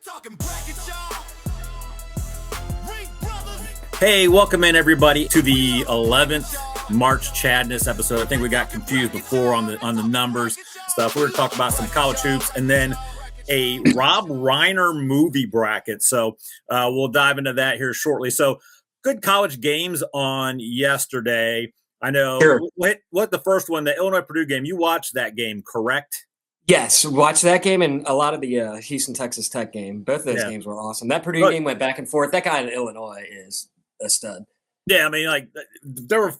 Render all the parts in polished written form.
talking brackets, y'all. Rink brothers. Hey, welcome in everybody to the 11th March Chadness episode. I think we got confused before on the numbers stuff. We were talking about some college hoops and then a Rob Reiner movie bracket. So we'll dive into that here shortly. So good college games on yesterday. I know Sure. what the first one, the Illinois-Purdue game, you watched that game, correct? Yes, watch that game and a lot of the Houston-Texas Tech game. Both of those games were awesome. That Purdue game went back and forth. That guy in Illinois is a stud. Yeah, I mean, like there were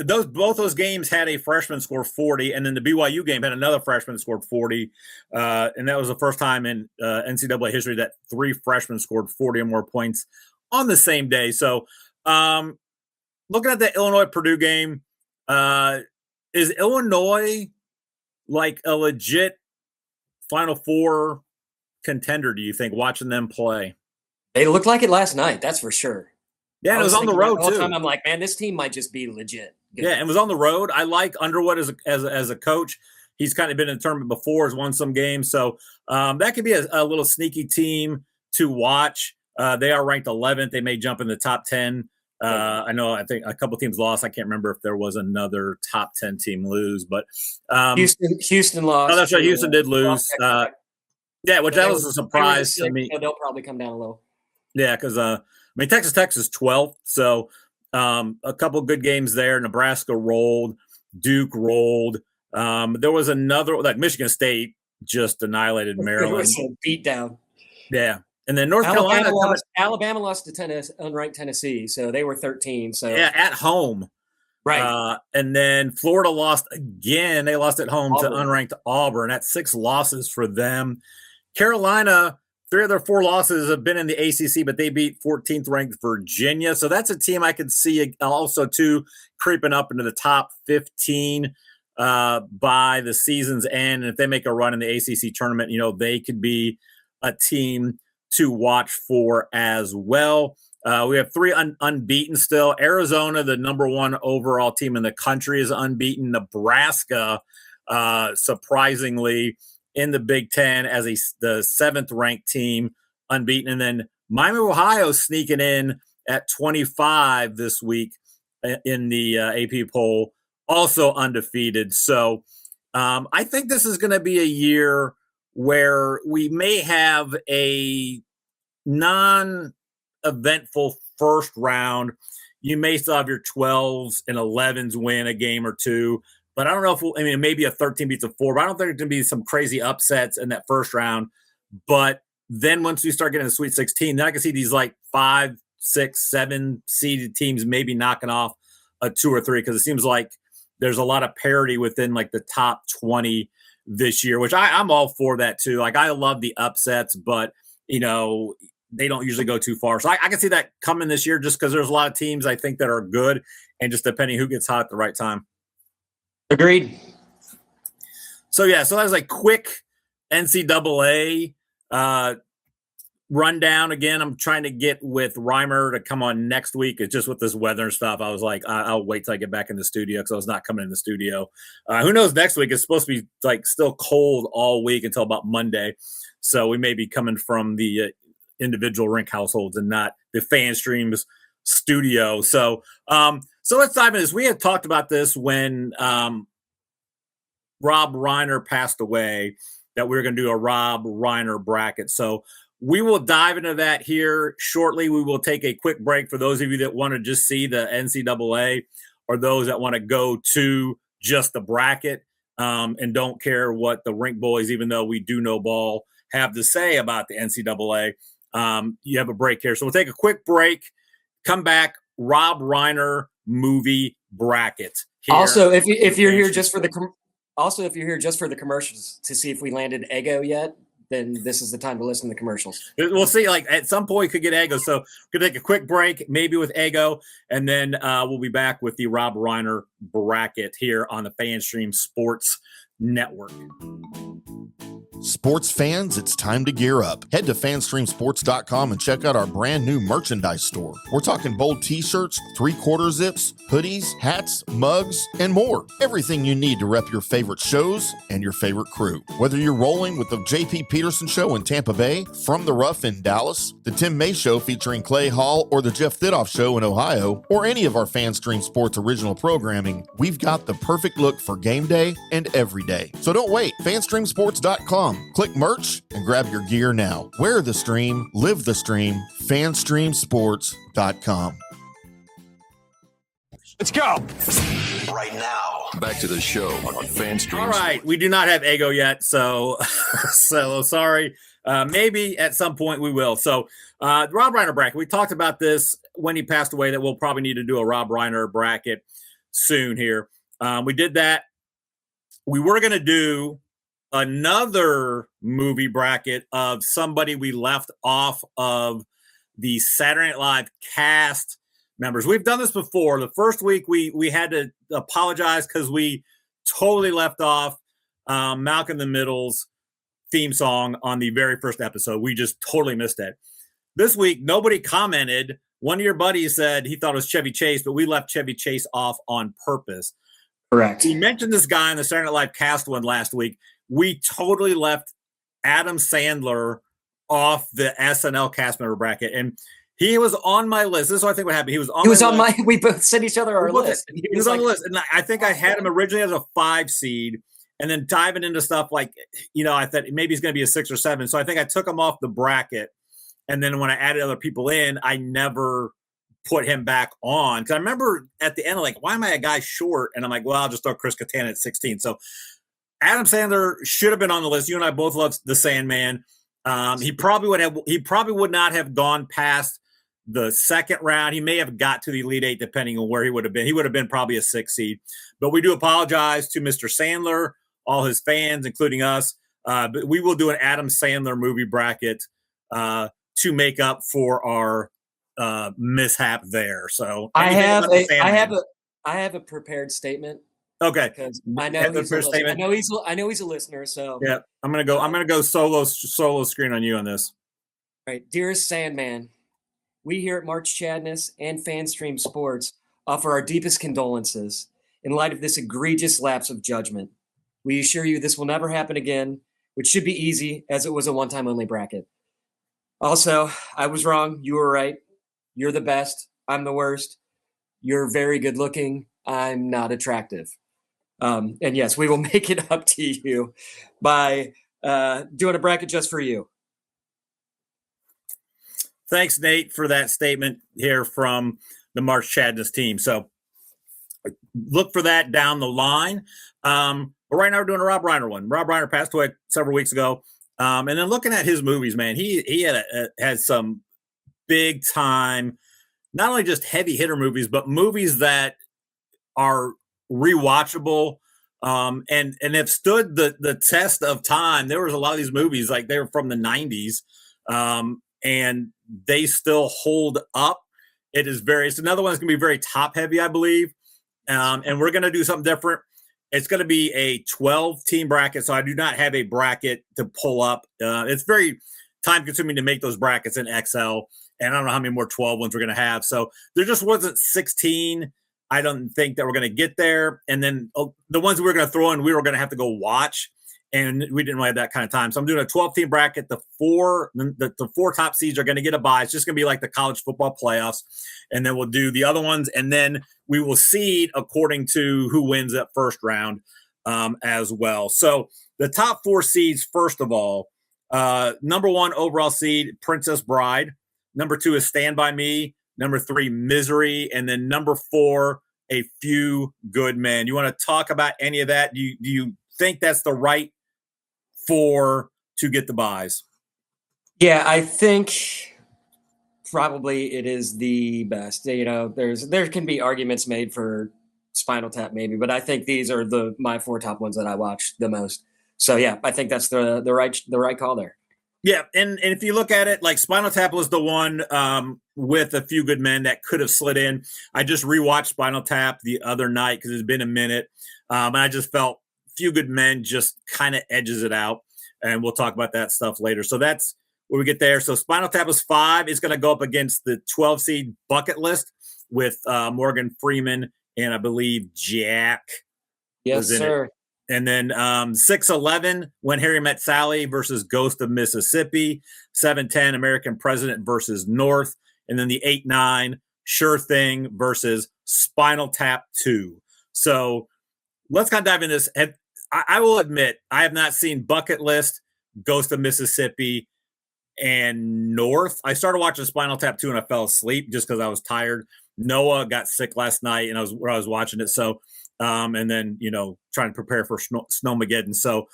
both those games had a freshman score 40, and then the BYU game had another freshman scored 40, and that was the first time in NCAA history that three freshmen scored 40 or more points on the same day. So, looking at the Illinois-Purdue game, is Illinois like a legit Final Four contender, do you think, watching them play? They looked like it last night, that's for sure. Yeah, it was on the road all too. the time, I'm like, man, this team might just be legit. Yeah, and it was on the road. I like Underwood as a coach. He's kind of been in the tournament before, has won some games. So that could be a little sneaky team to watch. They are ranked 11th. They may jump in the top 10. I think a couple teams lost. I can't remember if there was another top 10 team lose, but Houston lost. Oh, that's right. Houston did lose. Yeah, which that was a surprise to me. So they'll probably come down a little. Yeah, because Texas Tech is 12th, so a couple good games there. Nebraska rolled, Duke rolled. There was another, like Michigan State just annihilated Maryland. It was a beatdown. Yeah. And then North Carolina Alabama lost to unranked Tennessee, so they were 13. So yeah, at home, right. And then Florida lost again. They lost at home Auburn. to unranked Auburn. That's 6 losses for them. Carolina, 3 of their 4 losses have been in the ACC, but they beat 14th ranked Virginia. So that's a team I could see also too creeping up into the top 15 by the season's end. And if they make a run in the ACC tournament, they could be a team to watch for as well. We have 3 unbeaten still. Arizona, the number 1 overall team in the country, is unbeaten. Nebraska, surprisingly, in the Big Ten as the 7th ranked team, unbeaten. And then Miami, Ohio, sneaking in at 25 this week in the AP poll, also undefeated. So I think this is going to be a year where we may have a non-eventful first round. You may still have your 12s and 11s win a game or two, but I don't know if maybe a 13 beats a 4, but I don't think there's going to be some crazy upsets in that first round. But then once we start getting the Sweet 16, then I can see these like 5, 6, 7 seeded teams maybe knocking off a 2 or 3, because it seems like there's a lot of parity within like the top 20 this year, which I'm all for that too. Like I love the upsets, but they don't usually go too far. So I can see that coming this year just because there's a lot of teams I think that are good, and just depending who gets hot at the right time. Agreed. So that was a quick NCAA rundown. Again, I'm trying to get with Reimer to come on next week. It's just with this weather and stuff. I was like, I'll wait till I get back in the studio because I was not coming in the studio. Who knows next week? It's supposed to be like still cold all week until about Monday. So we may be coming from the individual rink households and not the Fan Streams studio. So let's dive into this. We had talked about this when Rob Reiner passed away, that we were going to do a Rob Reiner bracket. So we will dive into that here shortly. We will take a quick break for those of you that want to just see the NCAA, or those that want to go to just the bracket and don't care what the rink boys, even though we do know ball, have to say about the NCAA. You have a break here. So we'll take a quick break, come back, Rob Reiner movie bracket. Also, if you're here just for the commercials to see if we landed Eggo yet, then this is the time to listen to the commercials. We'll see. Like at some point, we could get Eggo. So we're gonna take a quick break, maybe with Eggo, and then we'll be back with the Rob Reiner bracket here on the FanStream Sports Network. Sports fans, it's time to gear up. Head to fanstreamsports.com and check out our brand new merchandise store. We're talking bold t-shirts, 3/4 zips, hoodies, hats, mugs, and more. Everything you need to rep your favorite shows and your favorite crew. Whether you're rolling with the JP Peterson Show in Tampa Bay, From the Rough in Dallas, the Tim May Show featuring Clay Hall, or the Jeff Thidoff Show in Ohio, or any of our FanStream Sports original programming, we've got the perfect look for game day and every day. So don't wait. fanstreamsports.com. Click merch and grab your gear now. Wear the stream, live the stream. fanstreamsports.com. Let's go. Right now, back to the show on FanStream. All right, we do not have Eggo yet, so sorry. Maybe at some point we will. So Rob Reiner bracket, we talked about this when he passed away, that we'll probably need to do a Rob Reiner bracket soon here. We did that. We were going to do another movie bracket of somebody we left off of the Saturday Night Live cast members. We've done this before. The first week we had to apologize because we totally left off Malcolm in the Middle's theme song on the very first episode. We just totally missed it. This week, nobody commented. One of your buddies said he thought it was Chevy Chase, but we left Chevy Chase off on purpose. Correct. We mentioned this guy in the Saturday Night Live cast one last week. We totally left Adam Sandler off the SNL cast member bracket, and he was on my list. This is what I think what happened. He was on my list. We both sent each other our list. He was on the list, and I think I had him originally as a 5 seed, and then diving into stuff like, I thought maybe he's going to be a 6 or 7. So I think I took him off the bracket, and then when I added other people in, I never put him back on. Because I remember at the end, like, why am I a guy short? And I'm like, well, I'll just throw Chris Kattan at 16. So Adam Sandler should have been on the list. You and I both love The Sandman. He probably would not have gone past the second round. He may have got to the Elite 8 depending on where he would have been. He would have been probably a 6 seed. But we do apologize to Mr. Sandler, all his fans, including us. But we will do an Adam Sandler movie bracket to make up for our mishap there. So I have a prepared statement. Okay. Because I know he's a listener. So yeah, I'm gonna go solo screen on you on this. All right, dearest Sandman, we here at March Chadness and FanStream Sports offer our deepest condolences in light of this egregious lapse of judgment. We assure you this will never happen again, which should be easy as it was a one-time only bracket. Also, I was wrong. You were right. You're the best. I'm the worst. You're very good looking. I'm not attractive. And yes, we will make it up to you by doing a bracket just for you. Thanks, Nate, for that statement here from the March Chadness team. So look for that down the line. But right now we're doing a Rob Reiner one. Rob Reiner passed away several weeks ago. And then looking at his movies, man, he had some big time, not only just heavy hitter movies, but movies that are rewatchable and have stood the test of time. There was a lot of these movies, like they were from the 90s, and they still hold up. It's another one that's going to be very top heavy, I believe. And we're going to do something different. It's going to be a 12-team bracket, so I do not have a bracket to pull up. It's very time-consuming to make those brackets in Excel, and I don't know how many more 12 ones we're going to have. So there just wasn't 16. I don't think that we're going to get there. And then the ones we were going to throw in, we were going to have to go watch, and we didn't really have that kind of time. So I'm doing a 12-team bracket. The four top seeds are going to get a bye. It's just going to be like the college football playoffs, and then we'll do the other ones, and then we will seed according to who wins that first round as well. So the top 4 seeds, first of all, number 1 overall seed, Princess Bride. Number 2 is Stand By Me. Number 3, Misery. And then number 4, A Few Good Men. You want to talk about any of that? Do you think that's the right 4 to get the buys? Yeah, I think probably it is the best. There can be arguments made for Spinal Tap maybe, but I think these are my 4 top ones that I watch the most. So yeah, I think that's the right call there. Yeah, and if you look at it, like Spinal Tap was the one with A Few Good Men that could have slid in. I just rewatched Spinal Tap the other night because it's been a minute, and I just felt Few Good Men just kind of edges it out. and we'll talk about that stuff later. So that's where we get there. So Spinal Tap is 5. It's going to go up against the 12 seed Bucket List with Morgan Freeman and I believe Jack. Yes, sir. And then 6-11, When Harry Met Sally versus Ghost of Mississippi. 7-10, American President versus North. And then the 8-9, Sure Thing versus Spinal Tap 2. So let's kind of dive into this. I will admit, I have not seen Bucket List, Ghost of Mississippi, and North. I started watching Spinal Tap 2 and I fell asleep just because I was tired. Noah got sick last night and I was watching it. So, and then, trying to prepare for Snowmageddon. So,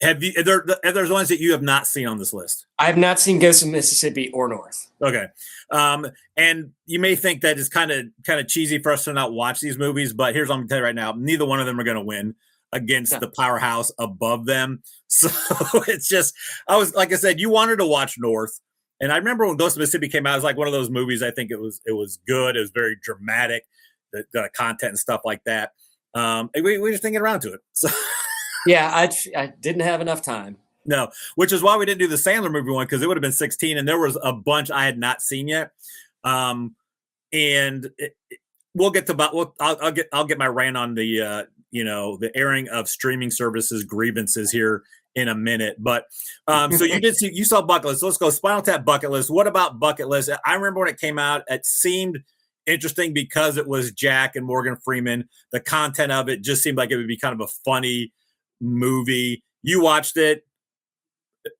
there's ones that you have not seen on this list? I have not seen Ghost of Mississippi or North. Okay. And you may think that it's kind of cheesy for us to not watch these movies, but here's what I'm going to tell you right now. Neither one of them are going to win against the powerhouse above them. So it's just, like I said, you wanted to watch North. And I remember when Ghost of Mississippi came out, it was like one of those movies. I think it was good. It was very dramatic, the content and stuff like that. We just didn't get around to it. So yeah, I didn't have enough time. No, which is why we didn't do the Sandler movie one, because it would have been 16, and there was a bunch I had not seen yet. We'll get to I'll get my rant on the the airing of streaming services grievances here in a minute. But so you saw Bucket List. So let's go Spinal Tap Bucket List. What about Bucket List? I remember when it came out, it seemed interesting because it was Jack and Morgan Freeman. The content of it just seemed like it would be kind of a funny movie. You watched it.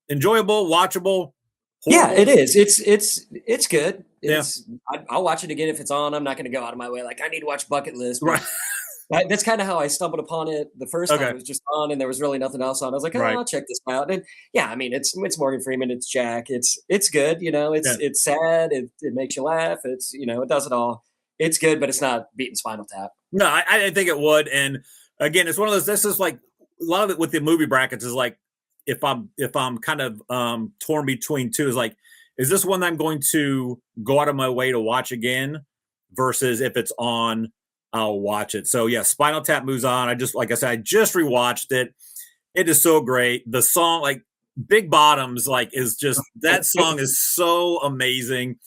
Enjoyable, watchable. Horrible. Yeah, it is. It's good. I'll watch it again if it's on. I'm not going to go out of my way like I need to watch Bucket List. Right. That's kind of how I stumbled upon it the first time. It was just on, and there was really nothing else on. I was like, I'll check this out. And yeah, I mean, it's Morgan Freeman, it's Jack, it's good. It's sad. It makes you laugh. It's it does it all. It's good, but it's not beating Spinal Tap. No, I didn't think it would. And again, it's one of those. This is like a lot of it with the movie brackets is like if I'm kind of torn between two, is like, is this one that I'm going to go out of my way to watch again versus if it's on, I'll watch it. So yeah, Spinal Tap moves on. I just rewatched it. It is so great. The song, like Big Bottoms, like is just that song is so amazing.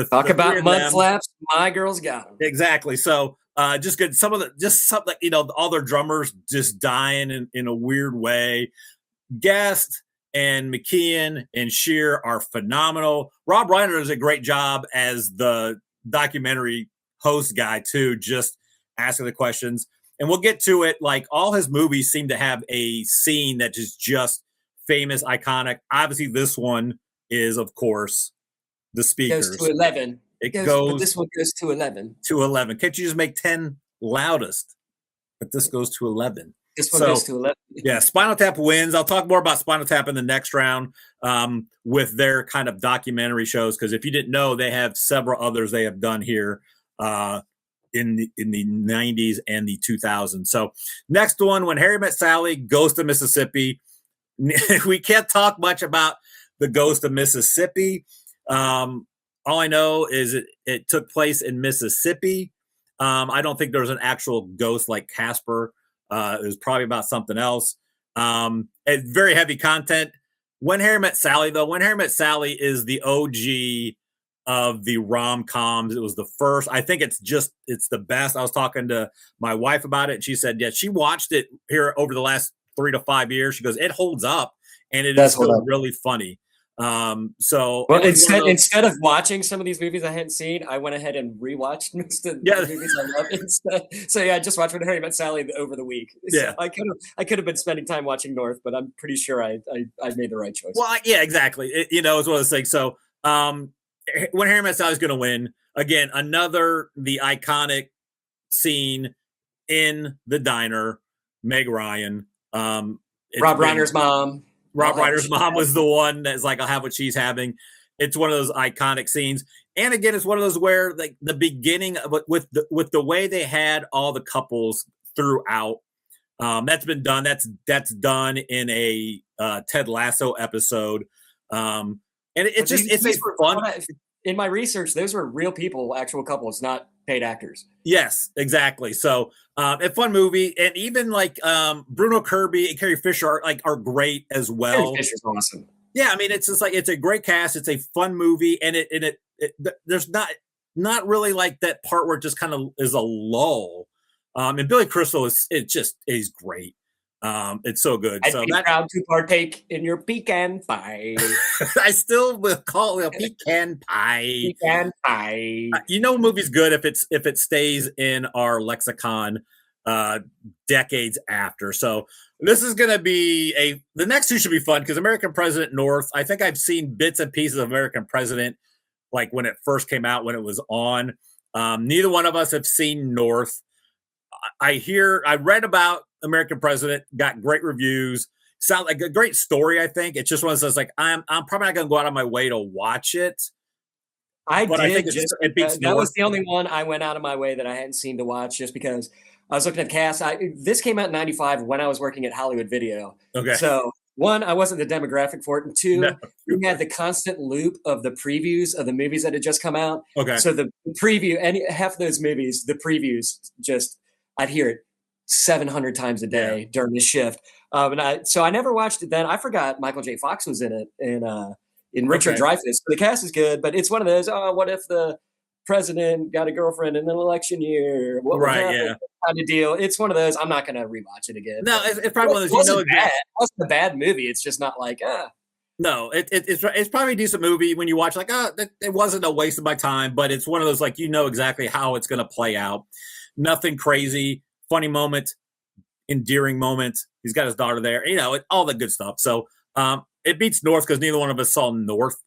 Talk about mud flaps. My girl's got them. Exactly. So just good. Some of the all their drummers just dying in a weird way. Guest and McKeon and Shear are phenomenal. Rob Reiner does a great job as the documentary host guy too, just asking the questions. And we'll get to it. Like all his movies seem to have a scene that is just famous, iconic. Obviously, this one is, of course, the speakers. Goes to 11. But this one goes to 11. To 11. Can't you just make 10 loudest? But this goes to 11. This one goes to 11. Yeah, Spinal Tap wins. I'll talk more about Spinal Tap in the next round with their kind of documentary shows, because if you didn't know, they have several others they have done here in the 90s and the 2000s. So next one, When Harry Met Sally, Ghost of Mississippi. We can't talk much about the Ghost of Mississippi. All I know is it took place in Mississippi. I don't think there was an actual ghost like Casper. It was probably about something else. Very heavy content. When Harry Met Sally, though, When Harry Met Sally is the OG of the rom-coms. It was the first. I think it's the best. I was talking to my wife about it, and she said, yeah, she watched it here over the last 3 to 5 years. She goes, it holds up, and it is still really funny. So well, instead of watching some of these movies I hadn't seen, I went ahead and rewatched most of the movies I love instead. So yeah, I just watched When Harry Met Sally over the week. So I could have been spending time watching North, but I'm pretty sure I made the right choice. Well, yeah, exactly. It's one of those things. So When Harry Met Sally is going to win again, the iconic scene in the diner, Meg Ryan, Rob Reiner's mom. Rob Reiner's mom was the one that's like, I'll have what she's having. It's one of those iconic scenes. And again, it's one of those where like the beginning with the way they had all the couples throughout, that's been done. That's done in a Ted Lasso episode. And it's fun. In my research, those were real people, actual couples, not paid actors. Yes, exactly. So a fun movie, and even like Bruno Kirby and Carrie Fisher are great as Carrie well. Fisher's awesome. Yeah, I mean it's just like it's a great cast. It's a fun movie, and there's not really like that part where it just kind of is a lull. And Billy Crystal is great. It's so good. I'd So be proud to partake in your pecan pie. I still will call it a pecan pie. Pecan pie. Movie's good if it stays in our lexicon decades after. So this is going to be the next two should be fun because American President North. I think I've seen bits and pieces of American President like when it first came out, when it was on. Neither one of us have seen North. I read about American President, got great reviews. Sound like a great story. I think it's just one of those like I'm probably not going to go out of my way to watch it. I think it beats that North. was the only one I went out of my way that I hadn't seen to watch just because I was looking at the cast. This came out in 95 when I was working at Hollywood Video. Okay. So one, I wasn't the demographic for it. And two, we had the constant loop of the previews of the movies that had just come out. Okay. So the preview, half of those movies, the previews, I'd hear it 700 times a day during the shift. So I never watched it then. I forgot Michael J. Fox was in it in Richard Dreyfuss. The cast is good, but it's one of those, what if the president got a girlfriend in an election year? What would happen? Kind of deal. It's one of those. I'm not going to rewatch it again. No, it's probably one of those. It wasn't a bad movie. It's just not like No, it's probably a decent movie when you watch. Like, it wasn't a waste of my time, but it's one of those like exactly how it's going to play out. Nothing crazy, funny moment, endearing moment. He's got his daughter there. All the good stuff. So it beats North because neither one of us saw North.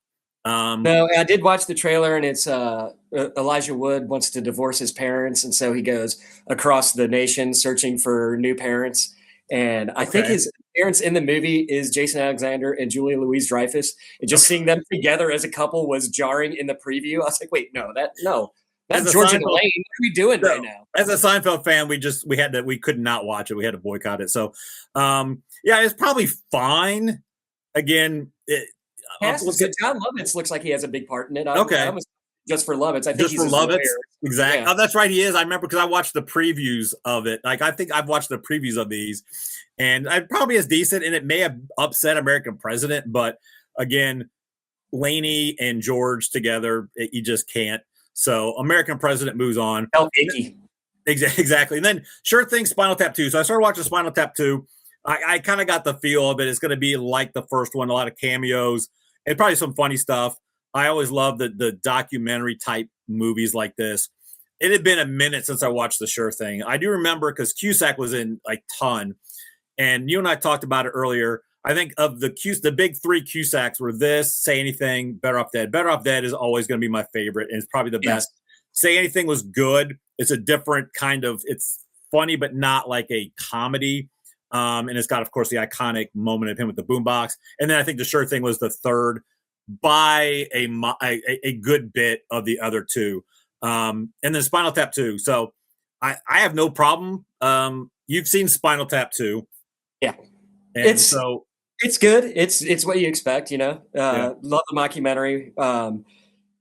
No, I did watch the trailer, and it's Elijah Wood wants to divorce his parents, and so he goes across the nation searching for new parents. And I think his parents in the movie is Jason Alexander and Julia Louis-Dreyfus. And just seeing them together as a couple was jarring in the preview. I was like, wait, that's George and Elaine. What are we doing right now? As a Seinfeld fan, we could not watch it. We had to boycott it. So, it's probably fine. Again, John Lovitz looks like he has a big part in it. Just for Lovitz. I think just he's for Lovitz. Exactly. Yeah. Oh, that's right. He is. I remember because I watched the previews of it. Like I think I've watched the previews of these, and it probably is decent. And it may have upset American President, but again, Laney and George together, you just can't. So American President moves on. Exactly. And then Sure Thing, Spinal Tap 2. So I started watching Spinal Tap 2. I kind of got the feel of it. It's going to be like the first one, a lot of cameos and probably some funny stuff. I always love the documentary type movies like this. It had been a minute since I watched The Sure Thing. I do remember because Cusack was in like ton. And you and I talked about it earlier. I think of the big three Cusacks were this, Say Anything, Better Off Dead. Better Off Dead is always going to be my favorite, and it's probably the best. Say Anything was good. It's a different kind of, it's funny, but not like a comedy. And it's got, of course, the iconic moment of him with the boombox. And then I think The Sure Thing was the third by a good bit of the other two. And then Spinal Tap 2. So I have no problem. You've seen Spinal Tap 2. Yeah. And it's good. It's what you expect, Love the mockumentary.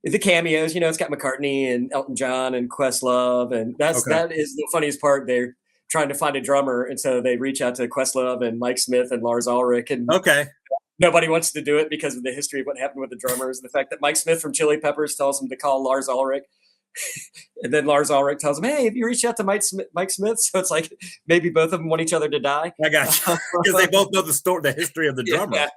The cameos, it's got McCartney and Elton John and Questlove, and that is the funniest part. They're trying to find a drummer, and so they reach out to Questlove and Mike Smith and Lars Ulrich, and nobody wants to do it because of the history of what happened with the drummers. The fact that Mike Smith from Chili Peppers tells him to call Lars Ulrich, and then Lars Ulrich tells him, "Hey, have you reached out to Mike Smith?" So it's like maybe both of them want each other to die. I got you because they both know the history of the drummer. Yeah.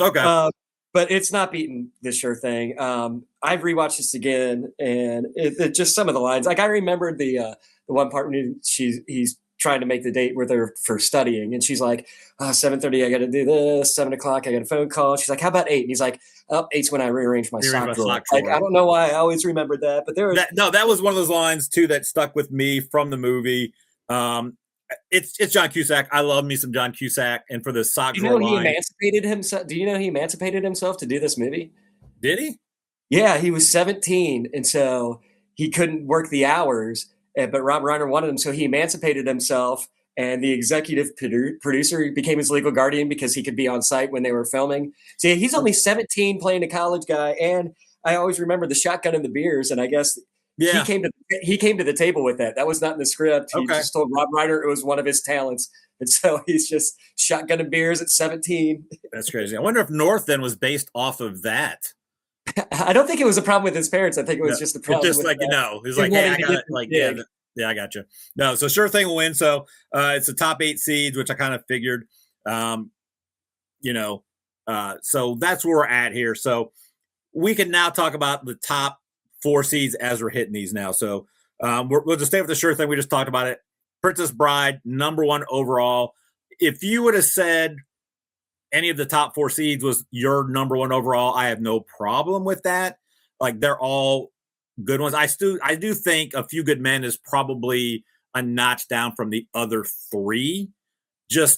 Okay. But it's not beating The Sure Thing. I've rewatched this again, and it just some of the lines. Like I remembered the one part when he's trying to make the date with her for studying, and she's like, 7:30, I got to do this. 7 o'clock, I got a phone call. She's like, how about 8? And he's like, 8's when I rearrange my sock drawer. Like, I don't know why I always remembered that, but that was one of those lines too that stuck with me from the movie. It's John Cusack. I love me some John Cusack, and for the sock drawer line. Emancipated himself? Do you know he emancipated himself to do this movie? Did he? Yeah, he was 17, and so he couldn't work the hours. But Rob Reiner wanted him, so he emancipated himself. And the executive producer became his legal guardian because he could be on site when they were filming. So he's only 17 playing a college guy. And I always remember the shotgun and the beers. And I guess Yeah. He came to the table with that. That was not in the script. He Okay. just told Rob Reiner it was one of his talents. And so he's just shotgunning beers at 17. That's crazy. I wonder if North then was based off of that. I don't think it was a problem with his parents. I think it was just a problem. It's just with like, he's like, hey, I got it. Like, yeah, I got you. No, so Sure Thing will win. So it's the top 8 seeds, which I kind of figured. So that's where we're at here. So we can now talk about the top 4 seeds as we're hitting these now. So we'll just stay with the Sure Thing. We just talked about it. Princess Bride, number 1 overall. If you would have said any of the top 4 seeds was your number 1 overall, I have no problem with that. Like, they're all good ones. I do think A Few Good Men is probably a notch down from the other 3. It's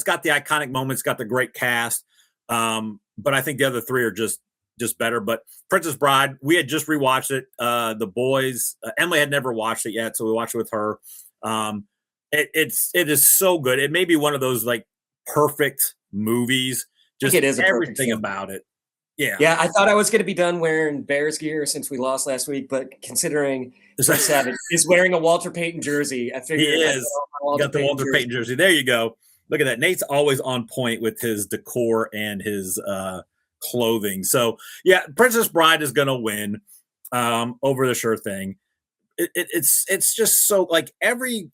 got the iconic moments, got the great cast. But I think the other 3 are just better. But Princess Bride, we had just rewatched it. The boys, Emily had never watched it yet, so we watched it with her. It is so good. It may be one of those like perfect movies. Just it is everything about it. Yeah. I thought I was going to be done wearing Bears gear since we lost last week, but considering Chris Savage is wearing a Walter Payton jersey, I figured he is. Got the Walter Payton jersey. There you go. Look at that. Nate's always on point with his decor and his clothing. So yeah, Princess Bride is going to win over the Sure Thing. It's just so like every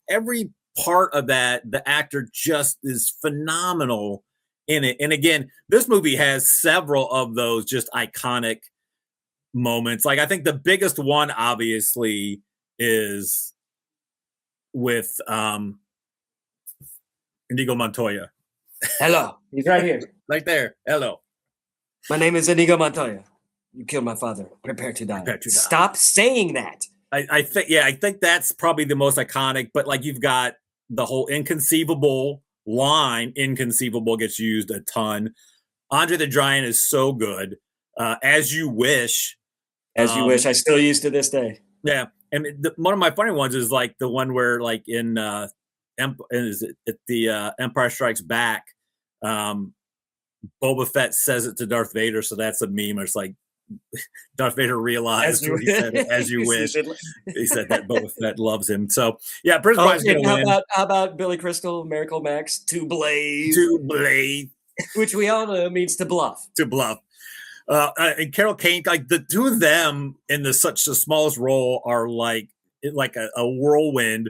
part of that, the actor just is phenomenal in it. And again, this movie has several of those just iconic moments. Like, I think the biggest one obviously is with Inigo Montoya. Hello. He's right here. Right there. Hello. My name is Inigo Montoya. You killed my father. Prepare to die. Stop saying that. I think that's probably the most iconic, but like, you've got the whole inconceivable line. Inconceivable gets used a ton. Andre the Giant is so good. As You Wish. As You Wish. I still use to this day. Yeah. And one of my funny ones is like the one where like in Empire Strikes Back, Boba Fett says it to Darth Vader. So that's a meme. It's like Darth Vader realized when he said it, as you wish. He said that Boba Fett loves him. So yeah, Princess Bride's going to win. How about Billy Crystal, Miracle Max, to blaze? To blaze. Which we all know means to bluff. To bluff. And Carol Kane, like the two of them in the smallest role are like a whirlwind.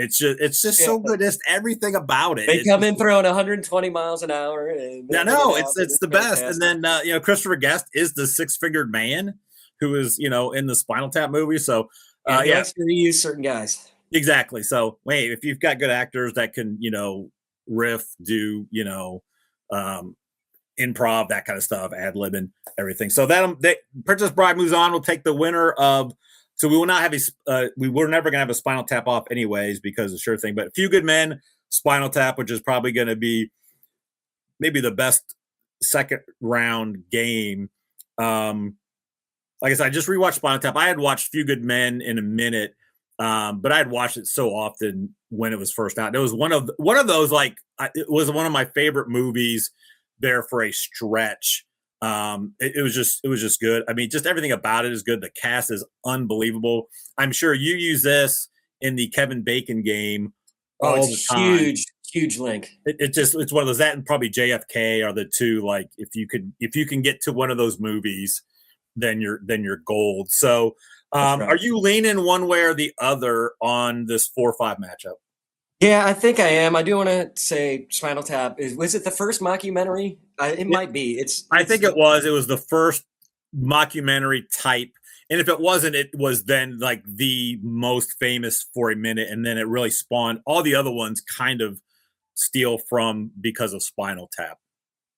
It's just so good. Just everything about it. They come in throwing 120 miles an hour. Yeah, no, it's the best. And then Christopher Guest is the 6-figured man who is in the Spinal Tap movie. So he likes to reuse certain guys. Exactly. So wait, if you've got good actors that can riff, do improv, that kind of stuff, ad lib and everything. So Princess Bride moves on. We'll take the winner of. So we will not have we were never going to have a Spinal Tap off anyways because of Sure Thing. But A Few Good Men, Spinal Tap, which is probably going to be maybe the best second round game. Like I said, I just rewatched Spinal Tap. I had watched Few Good Men in a minute, but I had watched it so often when it was first out. It was one of those it was one of my favorite movies there for a stretch. It was just good. I mean, just everything about it is good. The cast is unbelievable. I'm sure you use this in the Kevin Bacon game all the time. Huge link. It's one of those, that and probably JFK are the two. Like if you can get to one of those movies, then you're gold. So, right. Are you leaning one way or the other on this 4-5 matchup? Yeah, I think I am. I do want to say Spinal Tap was it the first mockumentary? It might be. I think it was. It was the first mockumentary type. And if it wasn't, it was then like the most famous for a minute. And then it really spawned all the other ones kind of steal from because of Spinal Tap.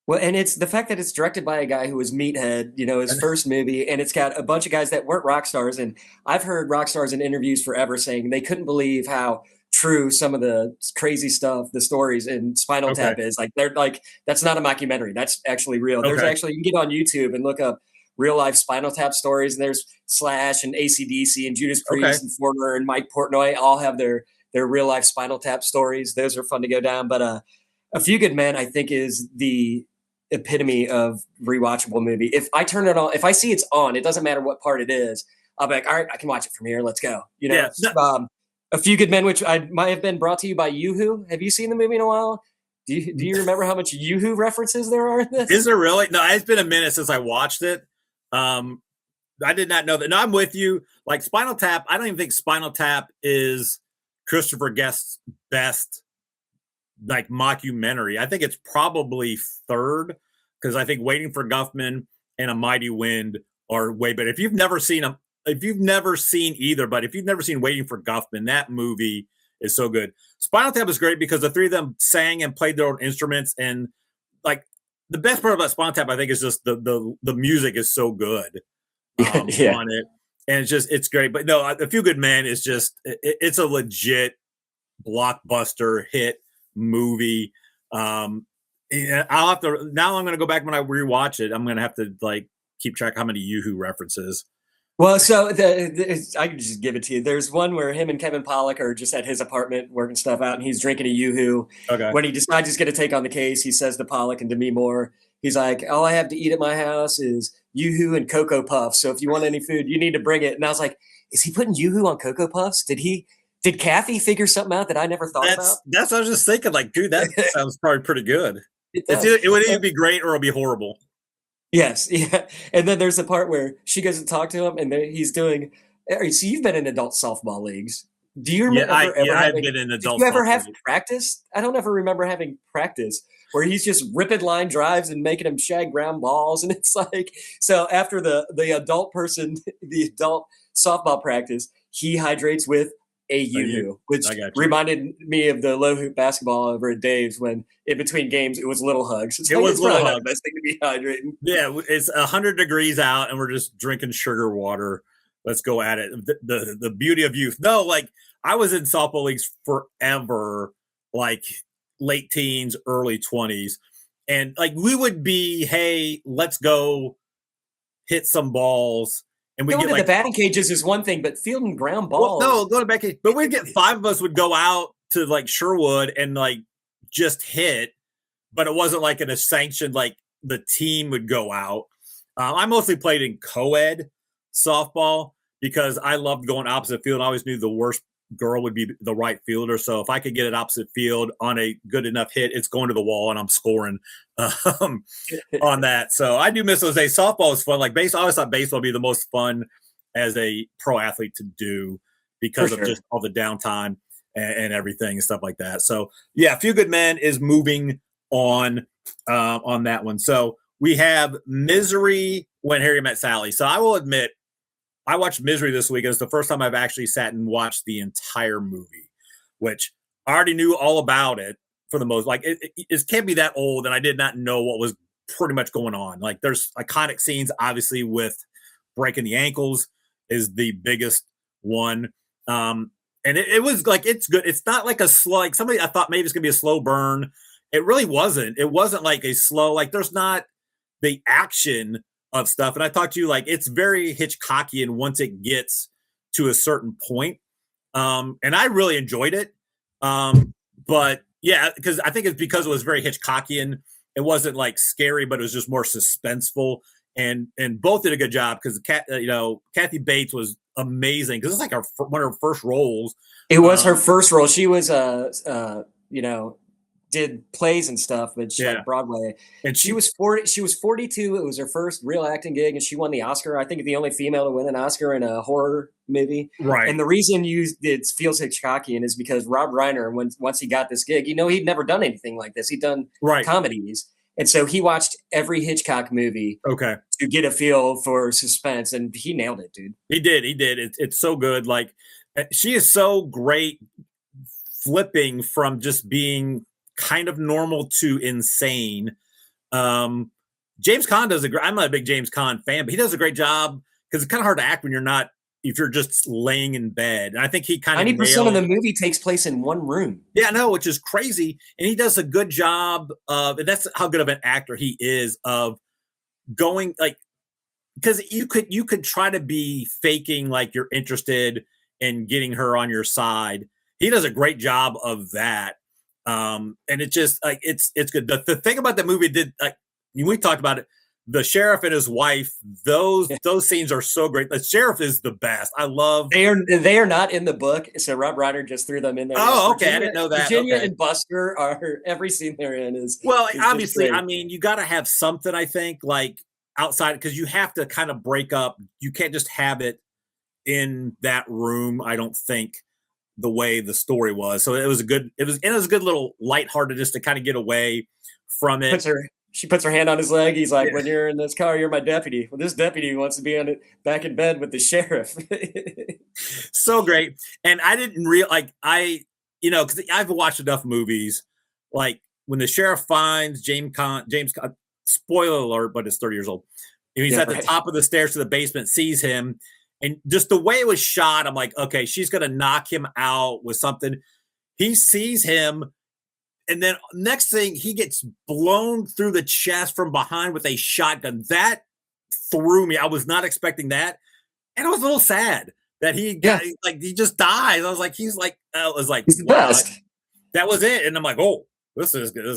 Well, and it's the fact that it's directed by a guy who was Meathead, his first movie, and it's got a bunch of guys that weren't rock stars. And I've heard rock stars in interviews forever saying they couldn't believe how true some of the crazy stuff, the stories in Spinal Tap is. Like they're like, that's not a mockumentary. That's actually real. There's actually, you can get on YouTube and look up real life Spinal Tap stories. And there's Slash and AC/DC and Judas Priest and Foreigner and Mike Portnoy all have their real life Spinal Tap stories. Those are fun to go down. But A Few Good Men, I think, is the epitome of rewatchable movie. If I turn it on, if I see it's on, it doesn't matter what part it is. I'll be like, all right, I can watch it from here. Let's go. You know, Yeah. A Few Good Men, which I might have been brought to you by Yoo-Hoo. Have you seen the movie in a while? Do you remember how much Yoo-Hoo references there are in this? Is there really? No, it's been a minute since I watched it. I did not know that. No, I'm with you. Like Spinal Tap, I don't even think Spinal Tap is Christopher Guest's best like mockumentary. I think it's probably third because I think Waiting for Guffman and A Mighty Wind are way better. If you've never seen either, but if you've never seen Waiting for Guffman, that movie is so good. Spinal Tap is great because the three of them sang and played their own instruments, and like the best part about Spinal Tap, I think, is just the music is so good on it, and it's great. But no, A Few Good Men is just it's a legit blockbuster hit movie. I'll have to now. I'm going to go back when I rewatch it. I'm going to have to like keep track how many Yoo-Hoo references. Well, so I can just give it to you. There's one where him and Kevin Pollak are just at his apartment working stuff out, and he's drinking a Yoo-Hoo. Okay. When he decides he's going to take on the case, he says to Pollak and Demi Moore, he's like, all I have to eat at my house is Yoo-Hoo and Cocoa Puffs. So if you want any food, you need to bring it. And I was like, is he putting Yoo-Hoo on Cocoa Puffs? Did Kathy figure something out that I never thought about? That's what I was just thinking. Like, dude, that sounds probably pretty good. It would either be great or it'll be horrible. Yes, yeah. And then there's the part where she goes to talk to him, and he's doing. So you've been in adult softball leagues. Do you remember? I've been in adult. Did you ever have practice? I don't ever remember having practice where he's just ripping line drives and making them shag ground balls, and it's like so. After the adult softball practice, he hydrates with a Yoo-Hoo, which reminded me of the low hoop basketball over at Dave's when in between games it was little hugs. It was little hugs. Best thing to be hydrating. Yeah, it's 100 degrees out and we're just drinking sugar water. Let's go at it. The beauty of youth. No, like I was in softball leagues forever, like late teens, early 20s, and like we would be, hey, let's go hit some balls. And we going get to like the batting cages is one thing, but fielding ground balls. Well, no, go to back. But we'd get 5 of us would go out to like Sherwood and like just hit, but it wasn't like in a sanctioned like the team would go out. I mostly played in co-ed softball because I loved going opposite field. I always knew the worst girl would be the right fielder. So if I could get it opposite field on a good enough hit, it's going to the wall and I'm scoring on that. So I do miss those days. Softball is fun. Like I always thought baseball would be the most fun as a pro athlete to do because of just all the downtime and everything and stuff like that. So yeah, A Few Good Men is moving on that one. So we have Misery, When Harry Met Sally. So I will admit, I watched Misery this week. It's the first time I've actually sat and watched the entire movie, which I already knew all about it for the most. Like it can't be that old, and I did not know what was pretty much going on. Like there's iconic scenes, obviously, with breaking the ankles is the biggest one. And it was like it's good. It's not like a slow. Like somebody I thought maybe it's gonna be a slow burn. It really wasn't. It wasn't like a slow. Like there's not the action of stuff. And I talked to you like it's very Hitchcockian once it gets to a certain point. And I really enjoyed it. But yeah, because I think it's because it was very Hitchcockian. It wasn't like scary, but it was just more suspenseful. And both did a good job because Kathy Bates was amazing because it's like one of her first roles. It was her first role. She was did plays and stuff, but she had Broadway. And she was 40. She was 42. It was her first real acting gig, and she won the Oscar. I think the only female to win an Oscar in a horror movie. Right. And the reason it feels Hitchcockian is because Rob Reiner, once he got this gig, he'd never done anything like this. He'd done comedies. And so he watched every Hitchcock movie to get a feel for suspense, and he nailed it, dude. He did. It's so good. Like she is so great flipping from just being kind of normal to insane. James Caan I'm not a big James Caan fan, but he does a great job because it's kind of hard to act when if you're just laying in bed. And I think he kind of 90% of the movie takes place in one room. Yeah, no, which is crazy. And he does a good job of, and that's how good of an actor he is of going like, because you could try to be faking like you're interested in getting her on your side. He does a great job of that. And it just like it's good. The thing about the movie we talked about it. the sheriff and his wife, those scenes are so great. The sheriff is the best. I love. They are not in the book, so Rob Reiner just threw them in there. Oh, okay, I didn't know that. Virginia okay. and Buster are every scene they're in is well, is obviously. I mean, you got to have something. I think like outside because you have to kind of break up. You can't just have it in that room. I don't think the way the story was. So it was a good. It was a good little lighthearted just to kind of get away from it. She puts her hand on his leg. He's like, when you're in this car, you're my deputy. Well, this deputy wants to be on it back in bed with the sheriff. So great. And I didn't because I've watched enough movies. Like when the sheriff finds James spoiler alert, but it's 30 years old. And he's at the top of the stairs to the basement, sees him. And just the way it was shot, I'm like, okay, she's going to knock him out with something. He sees him. And then next thing, he gets blown through the chest from behind with a shotgun. That threw me. I was not expecting that. And I was a little sad that he just dies. I was like, he's the best. That was it. And I'm like, oh, this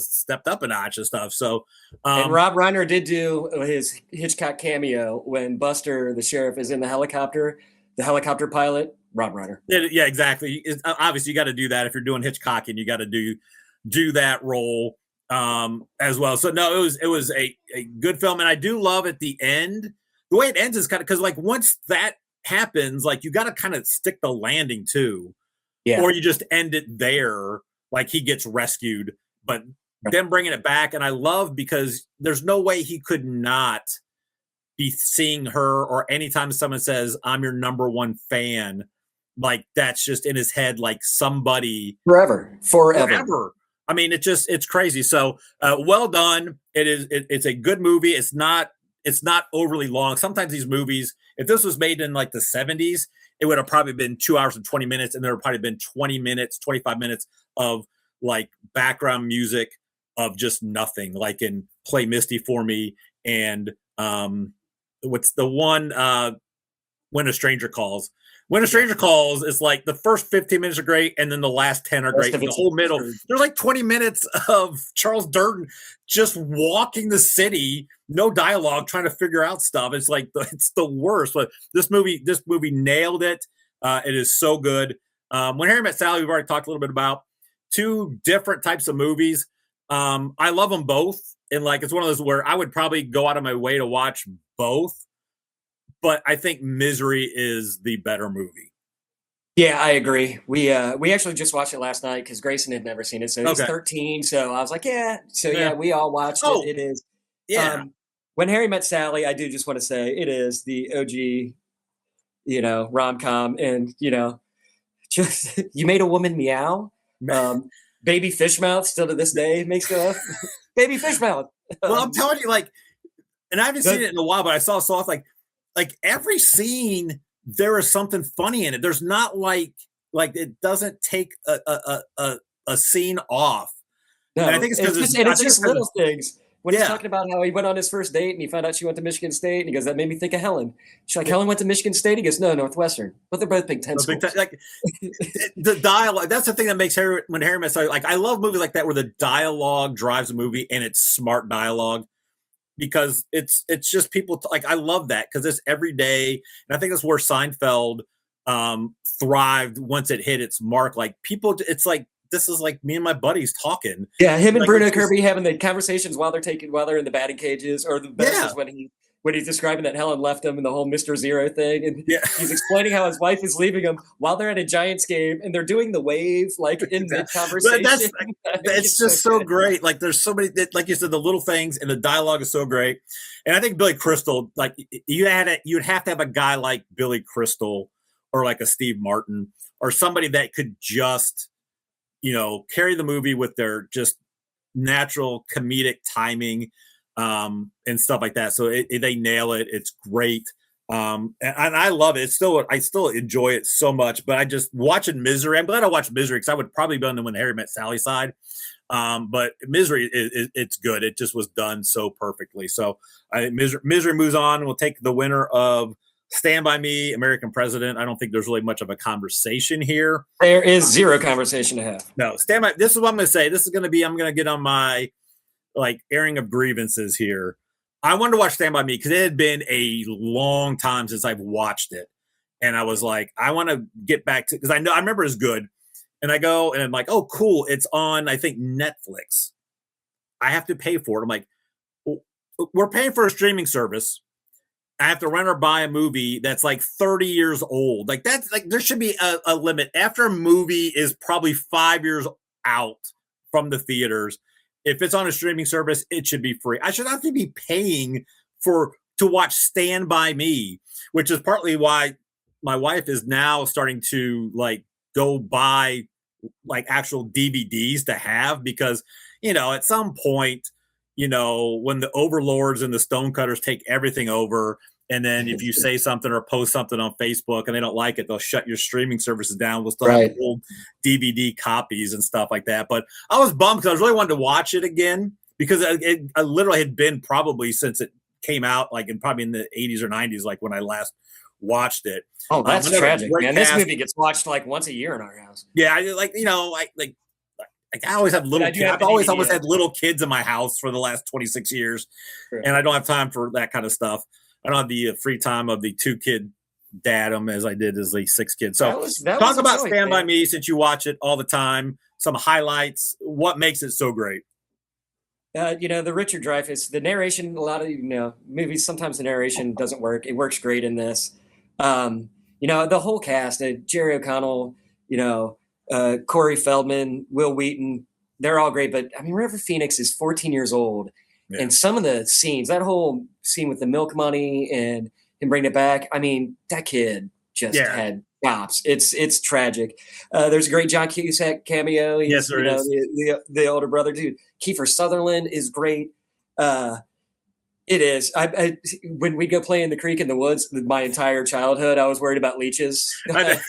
stepped up a notch and stuff. So, and Rob Reiner did do his Hitchcock cameo when Buster, the sheriff, is in the helicopter pilot, Rob Reiner. Yeah, exactly. Obviously, you got to do that if you're doing Hitchcock, and you got to do that role as well. So no, it was a good film, and I do love at the end the way it ends is kind of because like once that happens, like you got to kind of stick the landing too, or you just end it there, like he gets rescued, but then bringing it back, and I love because there's no way he could not be seeing her, or anytime someone says I'm your number one fan, like that's just in his head, like somebody forever. I mean, it's crazy. So well done. It's a good movie. It's not overly long. Sometimes these movies, if this was made in like the 70s, it would have probably been 2 hours and 20 minutes. And there would probably been 20 minutes, 25 minutes of like background music of just nothing, like in Play Misty for Me. And what's the one, When a Stranger Calls. When a Stranger Calls is like the first 15 minutes are great, and then the last 10 are great. And the whole middle, there's like 20 minutes of Charles Durden just walking the city, no dialogue, trying to figure out stuff. It's like it's the worst. But this movie nailed it. It is so good. When Harry Met Sally, we've already talked a little bit about. Two different types of movies. I love them both, and like it's one of those where I would probably go out of my way to watch both. But I think Misery is the better movie. Yeah, I agree. We actually just watched it last night because Grayson had never seen it. So he's 13. So I was like, yeah. So yeah, we all watched it. It is. Yeah. When Harry Met Sally, I do just want to say it is the OG, rom-com. And, just you made a woman meow. Baby fish mouth still to this day makes a baby fish mouth. Well, I'm telling you, like, and I haven't seen it in a while, but I saw off like every scene, there is something funny in it. There's not like it doesn't take a scene off. No, and I think it's just little things. When he's talking about how he went on his first date and he found out she went to Michigan State, and he goes, that made me think of Helen. She's like, Helen went to Michigan State? He goes, no, Northwestern. But they're both Big Ten schools. Like the dialogue, that's the thing that makes Harry Met Sally, like I love movies like that where the dialogue drives a movie and it's smart dialogue. Because it's just people like I love that because it's every day, and I think that's where Seinfeld thrived once it hit its mark. Like people, it's like this is like me and my buddies talking. Yeah, him and like, Bruno Kirby having the conversations while they're in the batting cages, or the best is when he's describing that Helen left him and the whole Mr. Zero thing, and he's explaining how his wife is leaving him while they're at a Giants game and they're doing the wave like in mid conversation. It's just so great. Like there's so many, like you said, the little things and the dialogue is so great. And I think Billy Crystal, like you'd have to have a guy like Billy Crystal or like a Steve Martin or somebody that could just, carry the movie with their just natural comedic timing. And stuff like that. So they nail it. It's great. And I love it. I still enjoy it so much, but I just watching Misery. I'm glad I watched Misery because I would probably be on the When Harry Met Sally side. But Misery, it's good. It just was done so perfectly. So Misery moves on. We'll take the winner of Stand By Me, American President. I don't think there's really much of a conversation here. There is zero conversation to have. No, Stand By. This is what I'm going to say. I'm going to get on my like airing of grievances here. I wanted to watch Stand By Me because it had been a long time since I've watched it. And I was like, I want to get back to, because I remember it's good. And I go and I'm like, oh, cool. It's on, I think, Netflix. I have to pay for it. I'm like, well, we're paying for a streaming service. I have to rent or buy a movie that's like 30 years old. Like that's like, there should be a limit. After a movie is probably 5 years out from the theaters, if it's on a streaming service, it should be free. I should not have to be paying to watch Stand By Me, which is partly why my wife is now starting to like go buy like actual DVDs to have, because, at some point, when the overlords and the stonecutters take everything over, and then if you say something or post something on Facebook and they don't like it, they'll shut your streaming services down. We'll still have old DVD copies and stuff like that. But I was bummed because I was really wanting to watch it again, because it literally had been probably since it came out, like probably in the 80s or 90s, like when I last watched it. Oh, that's tragic, man. This movie gets watched like once a year in our house. Yeah, I always have little kids. I've always had little kids in my house for the last 26 years, and I don't have time for that kind of stuff. I don't have the free time of the 2-kid dadum as I did as the 6 kids. So talk about Stand By Me, since you watch it all the time. Some highlights. What makes it so great? The Richard Dreyfuss, the narration, a lot of, movies, sometimes the narration doesn't work. It works great in this. The whole cast, Jerry O'Connell, Corey Feldman, Will Wheaton, they're all great. But I mean, River Phoenix is 14 years old. Yeah. And some of the scenes, that whole scene with the milk money and him bringing it back, I mean, that kid just had chops. It's tragic. There's a great John Cusack cameo. Yes, there is. The older brother, dude. Kiefer Sutherland is great. It is. When we go play in the creek in the woods, my entire childhood, I was worried about leeches. The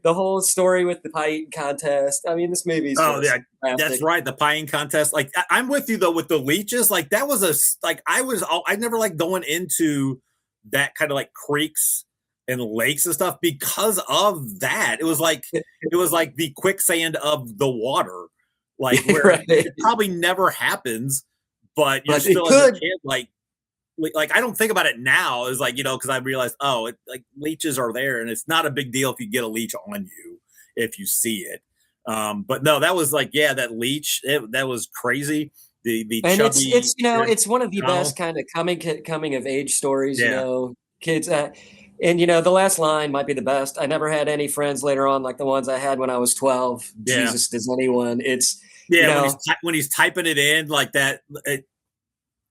whole story with the pie eating contest. I mean, this movie's fantastic. That's right. The pie eating contest. Like, I'm with you though with the leeches. Like, that was I never like going into that kind of like creeks and lakes and stuff because of that. It was like the quicksand of the water, like where it probably never happens. But you're still as a kid, like I don't think about it now. It's like, because I realized, like leeches are there, and it's not a big deal if you get a leech on you if you see it. But no, that was like, that leech, that was crazy. The and chubby, it's one of the best kind of coming of age stories. Kids. And the last line might be the best. I never had any friends later on like the ones I had when I was 12. Yeah. Jesus, does anyone? It's when he's typing it in like that,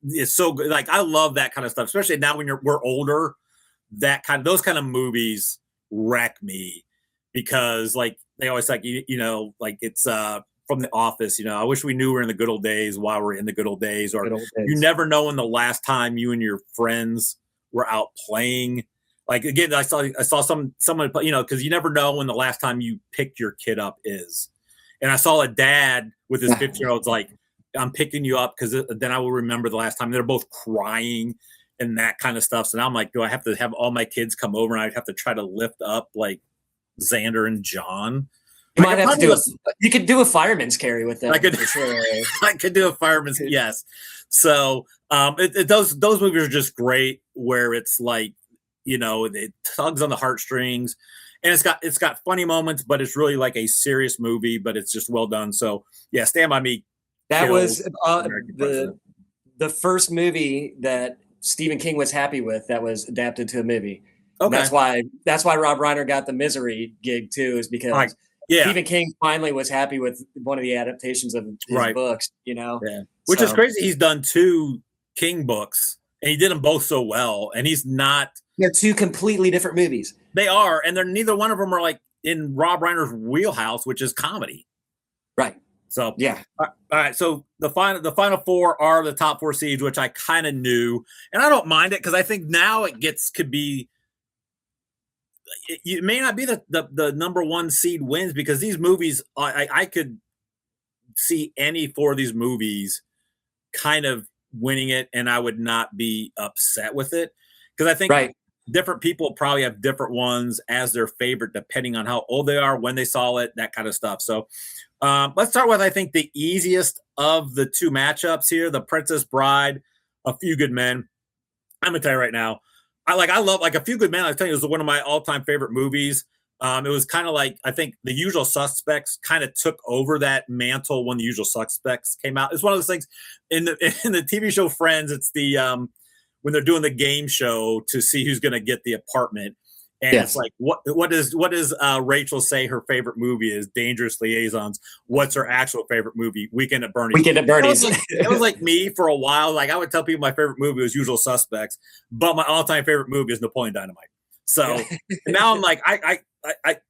it's so good. Like, I love that kind of stuff, especially now when we're older. Those kind of movies wreck me, because like they always like like it's from The Office. I wish we knew we were in the good old days while we're in the good old days. Or you never know when the last time you and your friends were out playing. Like, again, I saw someone because you never know when the last time you picked your kid up is. And I saw a dad with his 15-year-olds like, I'm picking you up because then I will remember the last time. They're both crying and that kind of stuff. So now I'm like, do I have to have all my kids come over and I'd have to try to lift up like Xander and John? You might have to do you could do a fireman's carry with them. I could, for sure. I could do a fireman's, yes. So those movies are just great, where it's like, it tugs on the heartstrings. And it's got funny moments, but it's really like a serious movie, but it's just well done. So yeah, Stand By Me. That was the first movie that Stephen King was happy with that was adapted to a movie. Okay. That's why Rob Reiner got the Misery gig too, is because Stephen King finally was happy with one of the adaptations of his books, Yeah. Which is crazy. He's done 2 King books and he did them both so well. And he's not. They're 2 completely different movies. They are, and they're neither one of them are like in Rob Reiner's wheelhouse, which is comedy. Right. So all right. So the final 4 are the top 4 seeds, which I kind of knew, and I don't mind it because I think now it could be. It may not be the number 1 seed wins, because these movies, I could see any 4 of these movies kind of winning it, and I would not be upset with it, because I think different people probably have different ones as their favorite, depending on how old they are, when they saw it, that kind of stuff. So Let's start with, I think, the easiest of the two matchups here: The Princess Bride, A Few Good Men. I'm gonna tell you right now, I love A Few Good Men. I tell you, it was one of my all-time favorite movies. It was kind of like, I think The Usual Suspects kind of took over that mantle when The Usual Suspects came out. It's one of those things in the TV show Friends. It's the when they're doing the game show to see who's going to get the apartment, and Yes. it's like what does Rachel say her favorite movie is? Dangerous Liaisons. What's her actual favorite movie? Weekend at Bernie's. Weekend at Bernie's. It was like me for a while. Like, I would tell people my favorite movie was Usual Suspects, but my all-time favorite movie is Napoleon Dynamite. So now I'm like,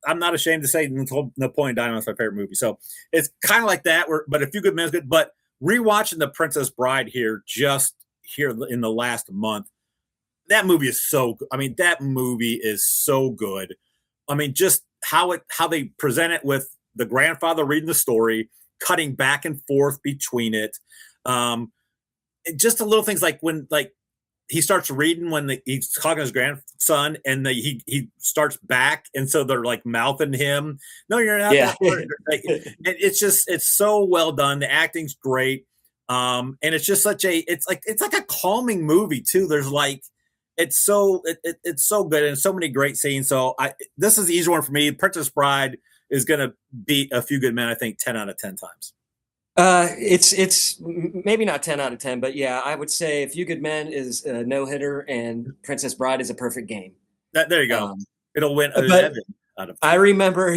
I'm not ashamed to say Napoleon Dynamite is my favorite movie. So it's kind of like that. But A Few Good Men is good. But rewatching The Princess Bride here in the last month, that movie is so good. I mean, that movie is so good. I mean, just how they present it with the grandfather reading the story, cutting back and forth between it. Just the little things like when he starts reading when he's talking to his grandson, and he starts back, and so they're like mouthing him. No, you're not. Yeah. It's so well done. The acting's great, and it's just it's like a calming movie too. There's like it's so good, and so many great scenes. So this is the easy one for me. Princess Bride is going to beat A Few Good Men, I think, 10 out of 10 times. It's maybe not 10 out of 10, but yeah, I would say A Few Good Men is a no-hitter and Princess Bride is a perfect game. There you go. It'll win 11 out of 10. I remember,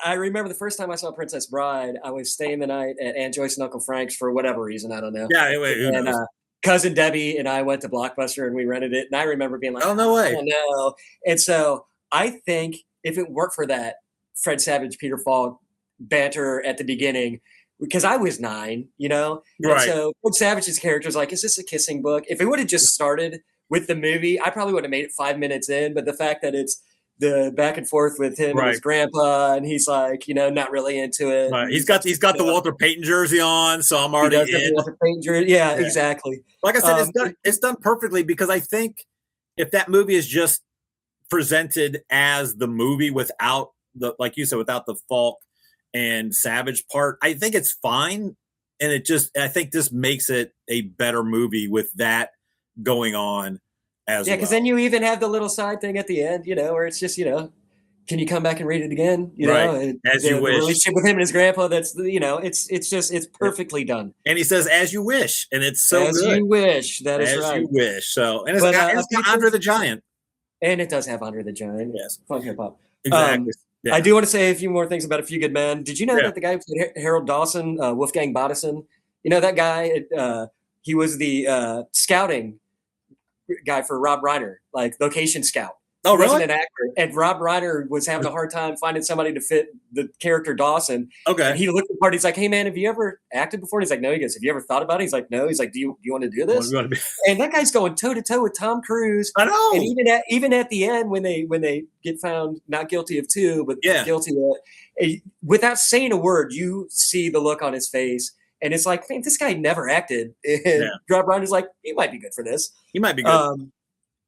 I remember the first time I saw Princess Bride, I was staying the night at Aunt Joyce and Uncle Frank's for whatever reason, I don't know. Yeah, who And knows? cousin Debbie and I went to Blockbuster and we rented it, and I remember being like, Oh, no way. oh no. And so I think if it weren't for that Fred Savage, Peter Falk banter at the beginning, because I was 9, And Right. so Fred Savage's character is like, is this a kissing book? If it would have just started with the movie, I probably would have made it 5 minutes in, but the fact that it's the back and forth with him and his grandpa, and he's like, not really into it. Right. He's got the Walter Payton jersey on, so I'm already in. Yeah, exactly. Like I said, it's done perfectly, because I think if that movie is just presented as the movie without like you said, without the Falk and Savage part, I think it's fine. And I think this makes it a better movie with that going on as well. Because then you even have the little side thing at the end, where it's just, can you come back and read it again? Right. As you wish. The relationship with him and his grandpa, that's, it's perfectly done. And he says, as you wish. And it's so as good. you wish. That is as right. As you wish. So, and it's But, Andre the Giant. And it does have Andre the Giant. Yes. Fun hip hop. Exactly. I do want to say a few more things about A Few Good Men. Did you know that the guy who played Harold Dawson, Wolfgang Bodison, that guy, he was the scouting guy for Rob Reiner, like location scout. Oh, He wasn't really? an actor. And Rob Reiner was having a hard time finding somebody to fit the character Dawson. Okay. And he looked at the part. He's like, hey, man, have you ever acted before? And he's like, no. He goes, have you ever thought about it? He's like, no. He's like, do you want to do this? And that guy's going toe-to-toe with Tom Cruise. I know. And even at the end, when they get found not guilty of 2, but guilty of, without saying a word, you see the look on his face. And it's like, man, this guy never acted. And Rob Reiner's like, he might be good for this. He might be good.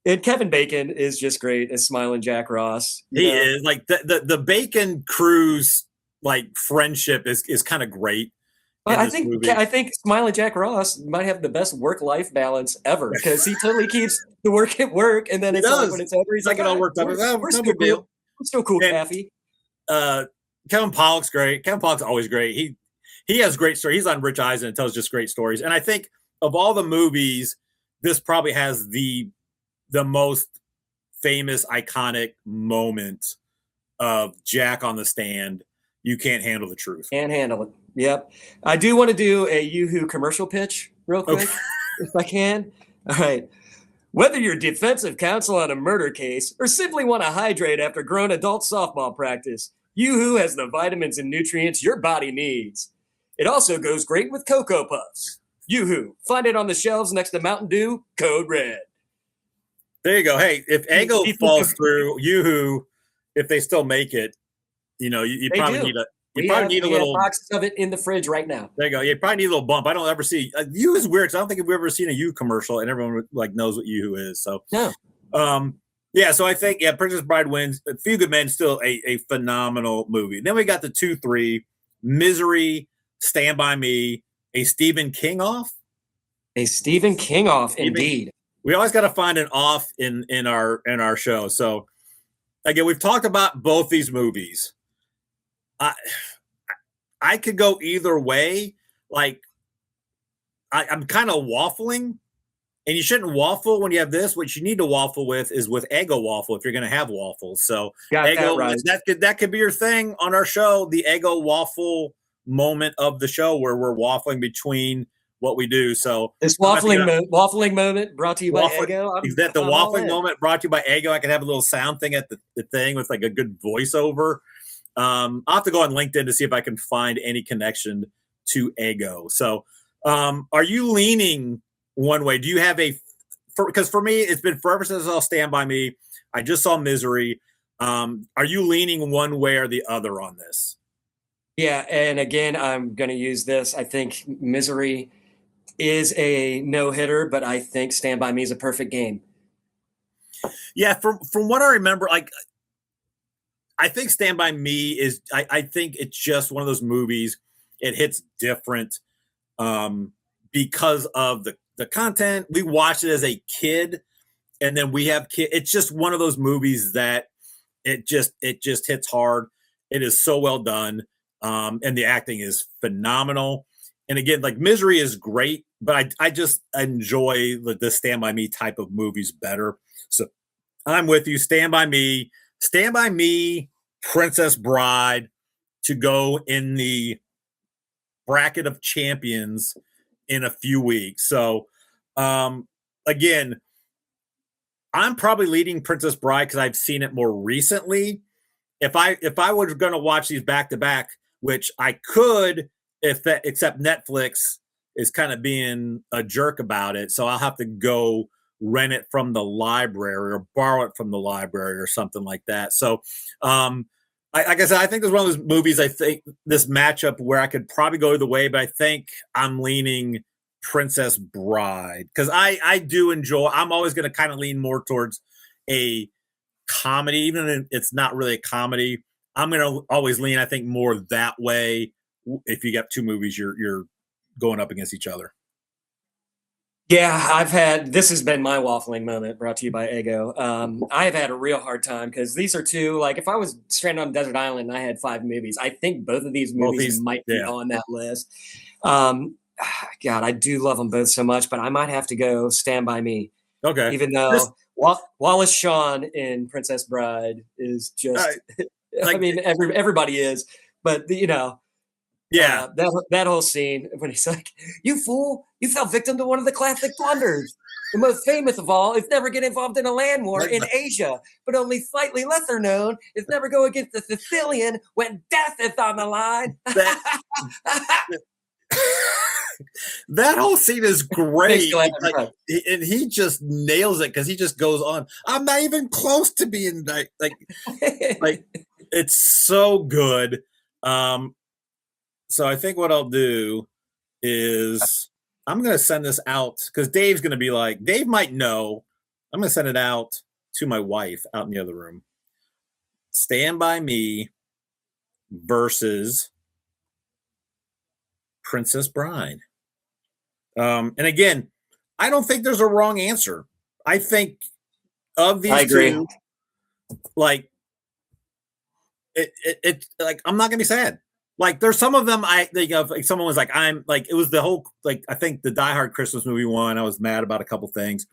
And Kevin Bacon is just great as Smiling Jack Ross. He is like the Bacon Cruise like friendship is kind of great. Well, I think Smiling Jack Ross might have the best work-life balance ever, because he totally keeps the work at work, and then it's like when it's over, he's like, it all worked out. We're still cool. We're still cool, Kathy. Kevin Pollak's great. Kevin Pollak's always great. He has great stories. He's on Rich Eisen and tells just great stories. And I think of all the movies, this probably has the most famous, iconic moment of Jack on the stand. You can't handle the truth. Can't handle it. Yep. I do want to do a Yoo-Hoo commercial pitch real quick, if I can. All right. Whether you're defensive counsel on a murder case or simply want to hydrate after grown adult softball practice, Yoo-Hoo has the vitamins and nutrients your body needs. It also goes great with Cocoa Puffs. Yoo-Hoo. Find it on the shelves next to Mountain Dew, code red. There you go. Hey, if Eggo falls through, Yoo-Hoo, if they still make it, you probably need a little boxes of it in the fridge right now. There you go. You probably need a little bump. I don't ever see Yoo is weird because I don't think we've ever seen a Yoo commercial and everyone like knows what Yoo is. So no. Yeah, so I think Princess Bride wins. A Few Good Men still a phenomenal movie. Then we got the 2-3, Misery, Stand by Me, a Stephen King off. A Stephen King off, Stephen, indeed. we always got to find an off in our show. So again, we've talked about both these movies. I could go either way. Like I'm kind of waffling. And you shouldn't waffle when you have this. What you need to waffle with is with Eggo waffle if you're going to have waffles. So Eggo, that could be your thing on our show, the Eggo waffle moment of the show where we're waffling between what we do. So this waffling moment brought to you by Eggo. Is that the waffling moment brought to you by Eggo? I could have a little sound thing at the thing with like a good voiceover. I'll have to go on LinkedIn to see if I can find any connection to Eggo. So are you leaning one way? Do you have because for me, it's been forever since I'll Stand By Me. I just saw Misery. Are you leaning one way or the other on this? Yeah. And again, I'm going to use this. I think Misery is a no-hitter, but I think Stand By Me is a perfect game. Yeah. From what I remember, like, I think Stand By Me is, I think it's just one of those movies. It hits different because of the content. We watched it as a kid, and then we have kids. It's just one of those movies that it just hits hard. It is so well done, and the acting is phenomenal. And again, like Misery is great, but I just enjoy the Stand By Me type of movies better. So I'm with you. Stand By Me, Princess Bride to go in the bracket of champions in a few weeks. So again, I'm probably leading Princess Bride because I've seen it more recently. If I was going to watch these back to back, which I could, except Netflix is kind of being a jerk about it, so I'll have to go rent it from the library or borrow it from the library or something like that. So, like I said, I think there's one of those movies. I think this matchup where I could probably go either way, but I think I'm leaning Princess Bride because I do enjoy. I'm always going to kind of lean more towards a comedy, even if it's not really a comedy. I'm going to always lean, I think, more that way. If you got two movies, you're going up against each other. Yeah, this has been my waffling moment brought to you by Eggo. I have had a real hard time because these are two, like if I was stranded on a desert island and I had 5 movies, I think both of these movies might be on that list. God, I do love them both so much, but I might have to go Stand By Me. Okay. Even though Wallace Shawn in Princess Bride is just, I mean, everybody is, but yeah, that whole scene when he's like, "You fool! You fell victim to one of the classic blunders. The most famous of all is never get involved in a land war in Asia, but only slightly lesser known is never go against the Sicilian when death is on the line." That whole scene is great, and he just nails it because he just goes on. I'm not even close to being like it's so good. So I think what I'll do is I'm going to send this out because Dave's going to be like, Dave might know. I'm going to send it out to my wife out in the other room. Stand By Me versus Princess Bride. And again, I don't think there's a wrong answer. I think of these two, like it like I'm not going to be sad. Like there's some of them I think of, like someone was like, I'm like, it was the whole, like, I think the Die Hard Christmas movie one, I was mad about a couple things.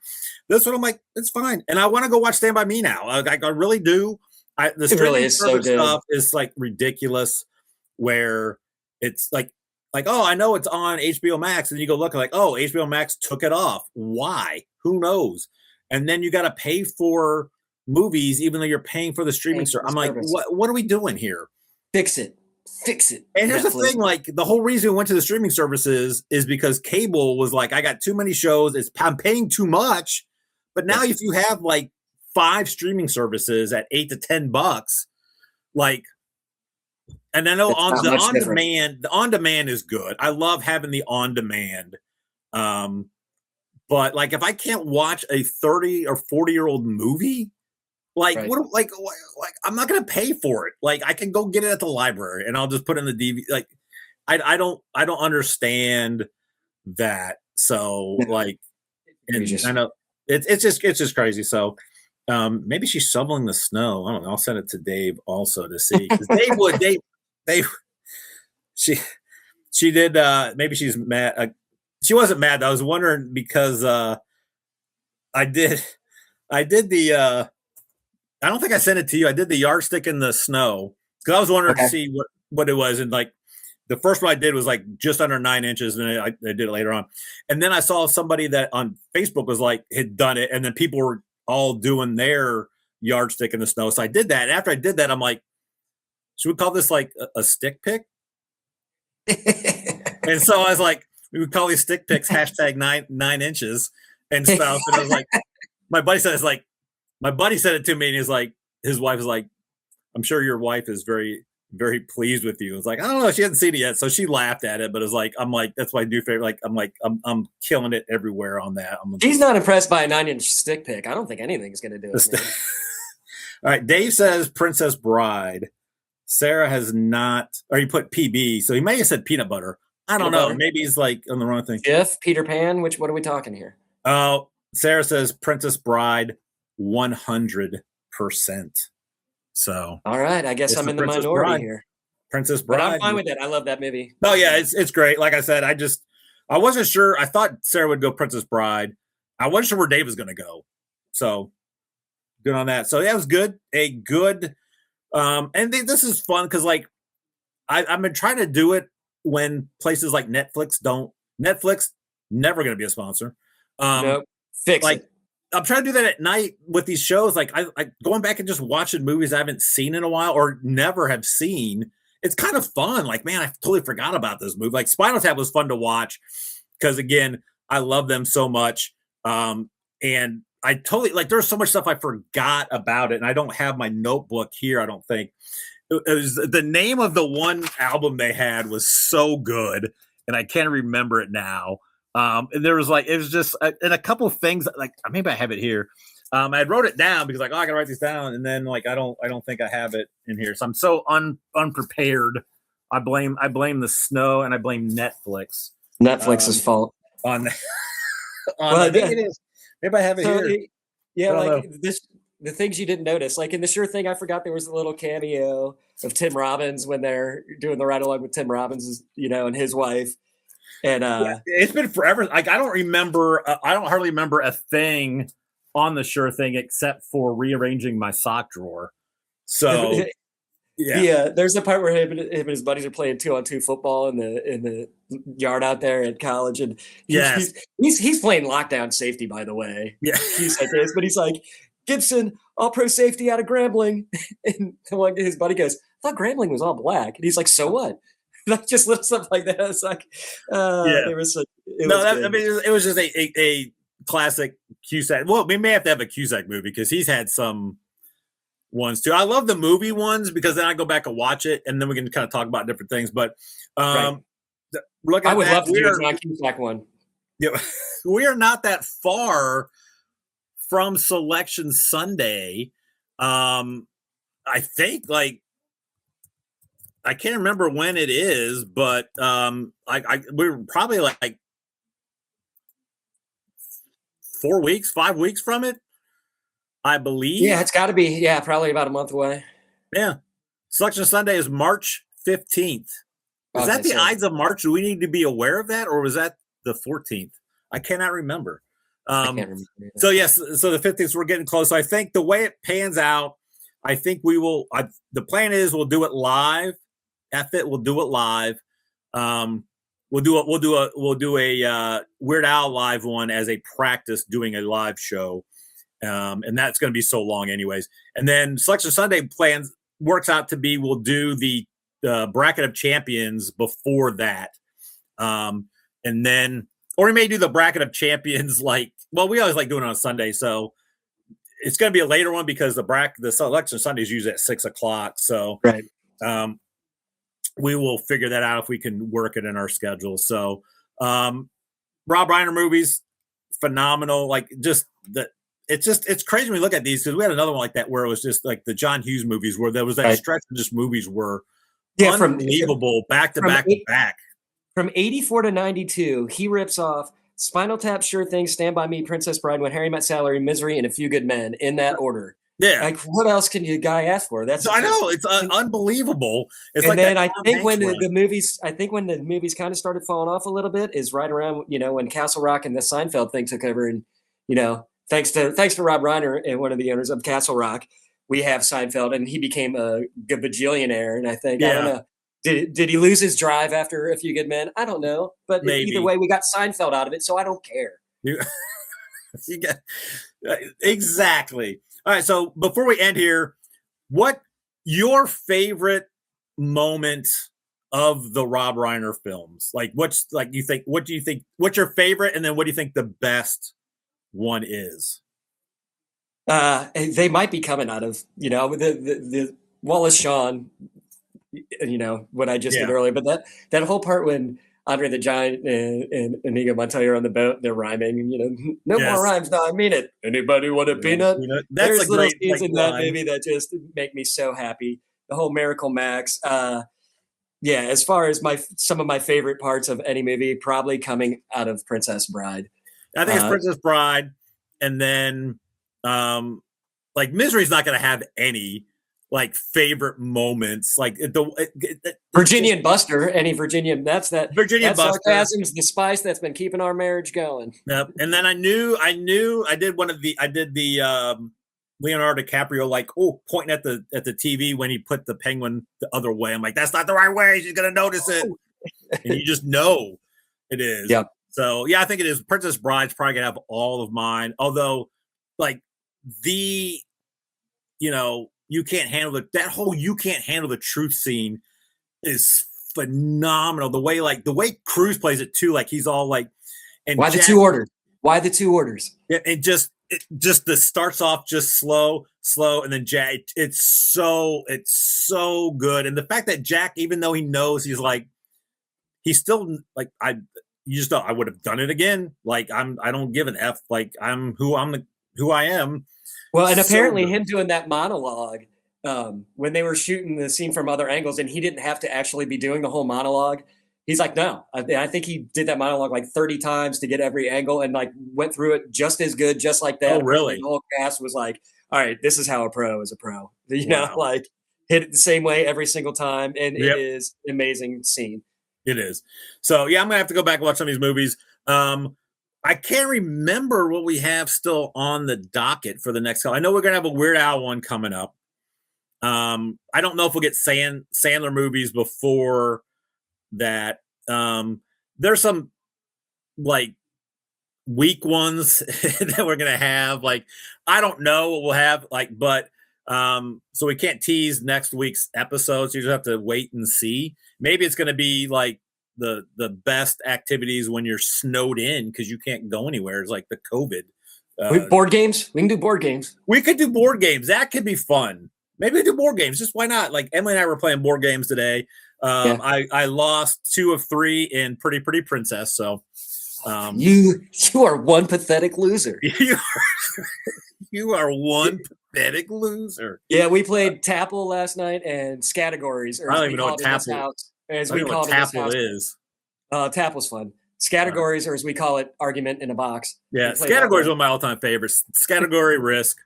This one I'm like, it's fine. And I want to go watch Stand By Me now. Like I really do. The streaming service stuff is like ridiculous where it's like, oh, I know it's on HBO Max. And you go look like, oh, HBO Max took it off. Why? Who knows? And then you got to pay for movies, even though you're paying for the streaming service. I'm like, what are we doing here? Fix it. And here's the thing, like the whole reason we went to the streaming services is because cable was like, I got too many shows. I'm paying too much. But now if you have like 5 streaming services at $8 to $10, like, and I know the on demand is good. I love having the on demand. But like if I can't watch a 30 or 40-year-old movie Like, Right. like I'm not going to pay for it. Like, I can go get it at the library and I'll just put it in the DVD. Like, I don't understand that. So No. like, and Egregious. I know it's just crazy. So maybe she's shoveling the snow. I don't know. I'll send it to Dave also to see. 'Cause Dave she did maybe she's mad. She wasn't mad. I was wondering because I did the I don't think I sent it to you. I did the yardstick in the snow because I was wondering to see what it was. And like the first one I did was like just under 9 inches, and I did it later on. And then I saw somebody that on Facebook was like had done it, and then people were all doing their yardstick in the snow. So I did that. And after I did that, I'm like, should we call this like a stick pick? And so I was like, we would call these stick picks hashtag 9 inches and stuff. And I was like, my buddy said it to me, and he's like, his wife is like, I'm sure your wife is very, very pleased with you. It's like, I don't know, she hasn't seen it yet, so she laughed at it. But it's like, I'm like, that's my new favorite. Like, I'm killing it everywhere on that. She's not impressed by a 9-inch stick pick. I don't think anything's going to do it. All right, Dave says Princess Bride. Sarah has not, or he put PB, so he may have said peanut butter. I don't know. Maybe he's like on the wrong thing. Jif, Peter Pan. What are we talking here? Oh, Sarah says Princess Bride 100%. So all right, I guess I'm in the minority here. Princess Bride. But I'm fine with it. I love that movie. Oh yeah, it's great. Like I said, I wasn't sure. I thought Sarah would go Princess Bride. I wasn't sure where Dave was going to go. So good on that. So yeah, it was good. A good. And this is fun because like I've been trying to do it when places like Netflix never going to be a sponsor. Nope. Fix like, it. I'm trying to do that at night with these shows. Like I going back and just watching movies I haven't seen in a while or never have seen. It's kind of fun. Like, man, I totally forgot about this movie. Like Spinal Tap was fun to watch because again, I love them so much. And I totally like there's so much stuff I forgot about it, and I don't have my notebook here, I don't think. It was the name of the one album they had was so good, and I can't remember it now. And there was like it was just and a couple of things like maybe I have it here. I wrote it down because like I gotta write these down, and then like I don't think I have it in here. So I'm so unprepared. I blame the snow and I blame Netflix. Netflix's fault. On I think it is. Maybe I have it here. Yeah, like the things you didn't notice. Like in the Sure Thing, I forgot there was a little cameo of Tim Robbins when they're doing the ride along with Tim Robbins, and his wife. And it's been forever. Like I don't hardly remember a thing on the Sure Thing except for rearranging my sock drawer. So yeah, there's a part where him and his buddies are playing 2-on-2 football in the yard out there at college, and he's playing lockdown safety, by the way. Yeah, he's like this, but he's like Gibson, all pro safety out of Grambling, and his buddy goes, "I thought Grambling was all black," and he's like, "So what?" Like just little stuff like that. It's like, it was just a classic Cusack. Well, we may have to have a Cusack movie because he's had some ones too. I love the movie ones because then I go back and watch it, and then we can kind of talk about different things. But I would love to do a John Cusack one. Yeah, we are not that far from Selection Sunday. I think like I can't remember when it is, but we're probably like 4 weeks, 5 weeks from it. I believe. Yeah, it's got to be. Yeah, probably about a month away. Yeah. Selection Sunday is March 15th. Is that the Ides of March? Do we need to be aware of that? Or was that the 14th? I cannot remember. I can't remember. So, yes. So the 15th, we're getting close. So I think the way it pans out, I think we will. The plan is we'll do it live. We'll do it live. We'll do a Weird Al live one as a practice doing a live show. And that's going to be so long anyways. And then Selection Sunday plans works out to be, we'll do the bracket of champions before that. And then, or we may do the bracket of champions we always like doing it on Sunday. So it's going to be a later one because the Selection Sunday is usually at 6:00. So right. We will figure that out if we can work it in our schedule. So Rob Reiner movies, phenomenal. Like just it's crazy when we look at these, because we had another one like that where it was just like the John Hughes movies where there was that stretch of just movies were unbelievable back to back. From 84 to 92, he rips off Spinal Tap, Sure Thing, Stand By Me, Princess Bride, When Harry Met Sally, Misery, and A Few Good Men in that order. Yeah. Like, what else can you guy ask for? I know it's unbelievable. It's and like then I think when the movies kind of started falling off a little bit is right around, when Castle Rock and the Seinfeld thing took over, and thanks to Rob Reiner and one of the owners of Castle Rock, we have Seinfeld, and he became a bajillionaire. And I think I don't know. Did he lose his drive after A Few Good Men? I don't know. But either way, we got Seinfeld out of it, so I don't care. Exactly. All right. So before we end here, what your favorite moment of the Rob Reiner films? Like, what do you think, what's your favorite? And then what do you think the best one is? They might be coming out of, the Wallace Shawn, what I just did earlier, but that whole part when Andre the Giant and Inigo Montoya are on the boat, they're rhyming, no more rhymes. No, I mean it. Anybody want a peanut? That's There's a little great scenes in line. that movie that just make me so happy. The whole Miracle Max. As far as some of my favorite parts of any movie, probably coming out of Princess Bride. I think it's Princess Bride, and then Misery's not going to have any favorite moments, Virginia and Buster. Any Virginia? That's Buster. Sarcasm's the spice that's been keeping our marriage going. Yep. And then I did the Leonardo DiCaprio pointing at the TV when he put the penguin the other way. I'm like, that's not the right way. She's gonna notice it, and you just know it is. Yep. So yeah, I think it is. Princess Bride's probably gonna have all of mine. Although, you can't handle you can't handle the truth scene is phenomenal. The way Cruise plays it too, he's all and why the two orders? Why the two orders? It just starts off just slow, and then Jack. It's so good, and the fact that Jack, even though he knows he's still I would have done it again. I don't give an F. I'm who I am. Well, and apparently him doing that monologue when they were shooting the scene from other angles, and he didn't have to actually be doing the whole monologue. He's like, no, I think he did that monologue 30 times to get every angle, and went through it just as good, just like that. Oh, really? The whole cast was like, all right, this is how a pro is a pro. Wow. Hit it the same way every single time, and it is an amazing scene. It is. So yeah, I'm gonna have to go back and watch some of these movies. I can't remember what we have still on the docket for the next couple. I know we're going to have a Weird Al one coming up. I don't know if we'll get Sandler movies before that. There's some weak ones that we're going to have. I don't know what we'll have so we can't tease next week's episodes. You just have to wait and see. Maybe it's going to be the best activities when you're snowed in because you can't go anywhere. It's the COVID. Board games? We can do board games. We could do board games. That could be fun. Maybe we do board games. Just why not? Emily and I were playing board games today. I lost 2 of 3 in Pretty Princess. So you are one pathetic loser. You are one pathetic loser. Yeah, we played Tapple last night and Scattergories. I don't even know what Tapple is. As we call it, Tapple is. Tapple's fun. Scattergories, or as we call it, argument in a box. Yeah, Scattergories is one of my all-time favorites. Scattergory Risk.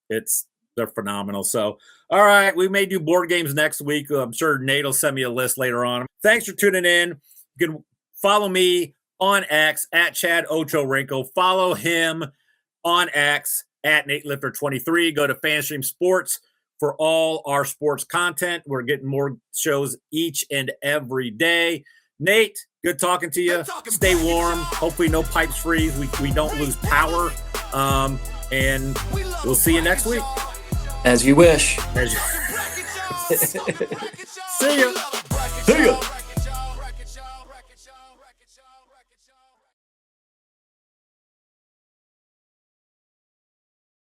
They're phenomenal. So, all right, we may do board games next week. I'm sure Nate will send me a list later on. Thanks for tuning in. You can follow me on X at Chad Ocho Wrinkle. Follow him on X at Nate Lifter 23. Go to FanStream Sports for all our sports content. We're getting more shows each and every day. Nate, good talking to you. Stay warm. Hopefully no pipes freeze. We don't lose power. And we'll see you next week. As you wish. See ya. See ya.